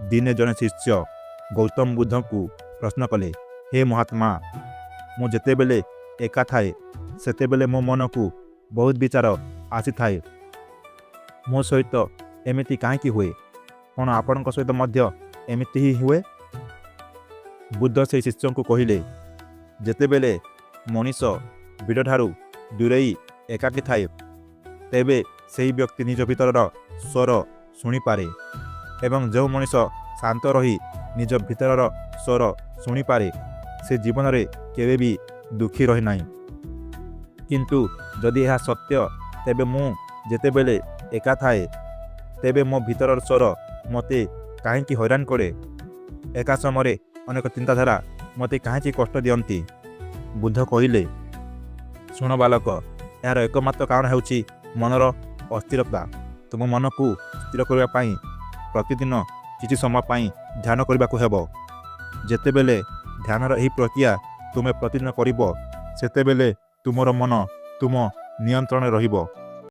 ଦିନେ ଜଣେ ଶିଷ୍ୟ ଗୌତମ ବୁଦ୍ଧଙ୍କୁ ପ୍ରଶ୍ନ କଲେ, ହେ ମହାତ୍ମା, ମୁଁ ଯେତେବେଳେ ଏକା ଥାଏ ସେତେବେଳେ ମୋ ମନକୁ ବହୁତ ବିଚାର ଆସିଥାଏ। ମୋ ସହିତ ଏମିତି କାହିଁକି ହୁଏ? କ'ଣ ଆପଣଙ୍କ ସହିତ ମଧ୍ୟ ଏମିତି ହିଁ ହୁଏ? ବୁଦ୍ଧ ସେହି ଶିଷ୍ୟଙ୍କୁ କହିଲେ, ଯେତେବେଳେ ମଣିଷ ଭିଡ଼ଠାରୁ ଦୂରେଇ ଏକାକୀ ଥାଏ ତେବେ ସେହି ବ୍ୟକ୍ତି ନିଜ ଭିତରର ସ୍ୱର ଶୁଣିପାରେ, ଏବଂ ଯେଉଁ ମଣିଷ ଶାନ୍ତ ରହି ନିଜ ଭିତରର ସ୍ୱର ଶୁଣିପାରେ ସେ ଜୀବନରେ କେବେ ବି ଦୁଃଖୀ ରହେ ନାହିଁ। କିନ୍ତୁ ଯଦି ଏହା ସତ୍ୟ, ତେବେ ମୁଁ ଯେତେବେଳେ ଏକା ଥାଏ ତେବେ ମୋ ଭିତରର ସ୍ୱର ମୋତେ କାହିଁକି ହଇରାଣ କରେ? ଏକା ସମୟରେ ଅନେକ ଚିନ୍ତାଧାରା ମୋତେ କାହିଁକି କଷ୍ଟ ଦିଅନ୍ତି? ବୁଦ୍ଧ କହିଲେ, ଶୁଣ ବାଲକ, ଏହାର ଏକମାତ୍ର କାରଣ ହେଉଛି ମନର ଅସ୍ଥିରତା। ତୁମ ମନକୁ ସ୍ଥିର କରିବା ପାଇଁ ପ୍ରତିଦିନ କିଛି ସମୟ ପାଇଁ ଧ୍ୟାନ କରିବାକୁ ହେବ। ଯେତେବେଳେ ଧ୍ୟାନର ଏହି ପ୍ରକ୍ରିୟା ତୁମେ ପ୍ରତିଦିନ କରିବ ସେତେବେଳେ ତୁମର ମନ ତୁମ ନିୟନ୍ତ୍ରଣରେ ରହିବ।